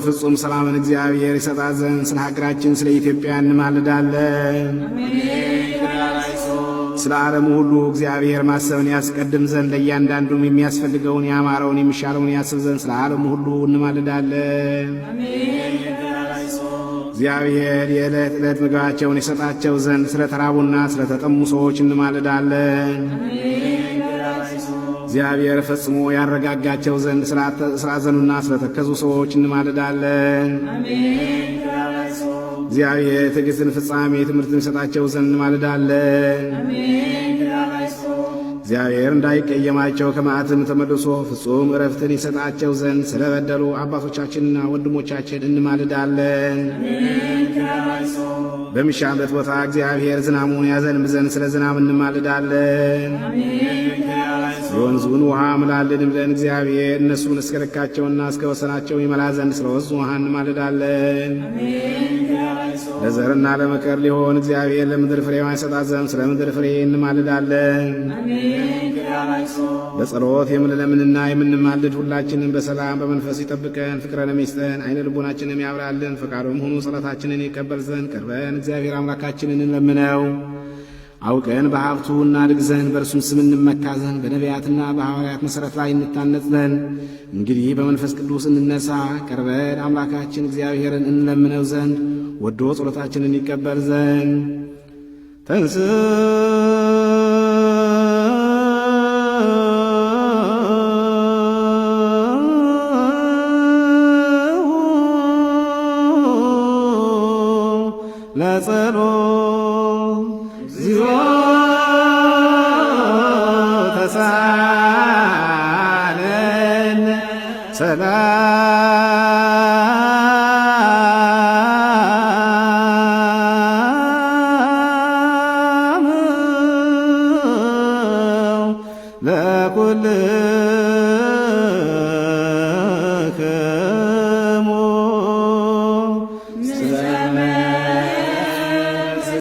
ፍጹም ሰላምን እግዚአብሔር ይሰጣት ዘንድ ስለ ሀገራችን ስለ ኢትዮጵያ እንማልዳለን። ስለ ዓለሙ ሁሉ እግዚአብሔር ማሰብን ያስቀድም ዘንድ ለእያንዳንዱም የሚያስፈልገውን ያማረውን የሚሻለውን ያስብ ዘንድ ስለ ዓለሙ ሁሉ እንማልዳለን። እግዚአብሔር የዕለት ዕለት ምግባቸውን ይሰጣቸው ዘንድ ስለ ተራቡና ስለ ተጠሙ ሰዎች እንማልዳለን። እግዚአብሔር ፈጽሞ ያረጋጋቸው ዘንድ ስላዘኑና ስለተከዙ ሰዎች እንማልዳለን። እግዚአብሔር ትዕግሥትን ፍጻሜ ትምህርትን ይሰጣቸው ዘንድ እንማልዳለን። እግዚአብሔር እንዳይቀየማቸው ከመዓትም ተመልሶ ፍጹም ዕረፍትን ይሰጣቸው ዘንድ ስለበደሉ አባቶቻችንና ወንድሞቻችን እንማልዳለን። በሚሻበት ቦታ እግዚአብሔር ዝናሙን ያዘንብ ዘንድ ስለ ዝናብ እንማልዳለን። የወንዙን ውሃ ምላልን ብለን እግዚአብሔር እነሱን እስከ ልካቸውና እስከ ወሰናቸው ይመላ ዘንድ ስለ ወንዙ ውሃ እንማልዳለን። ለዘርና ለመከር ሊሆን እግዚአብሔር ለምድር ፍሬዋን ይሰጣት ዘንድ ስለ ምድር ፍሬ እንማልዳለን። በጸሎት የምንለምንና የምንማልድ ሁላችንን በሰላም በመንፈስ ይጠብቀን፣ ፍቅረንም ይስጠን፣ ዓይነ ልቦናችንም ያብራልን። ፈቃዱም ሆኖ ጸሎታችንን ይቀበል ዘንድ ቀርበን እግዚአብሔር አምላካችንን እንለምነው። አውቀን በሀብቱ እናድግ ዘንድ በእርሱም ስም እንመካ ዘንድ በነቢያትና በሐዋርያት መሠረት ላይ እንታነጽ ዘንድ እንግዲህ በመንፈስ ቅዱስ እንነሳ። ቀርበን አምላካችን እግዚአብሔርን እንለምነው ዘንድ ወዶ ጸሎታችንን ይቀበል ዘንድ ተንስ ለጸሎት እግዚኦ ተሳለን ሰላም ለኩልክሙ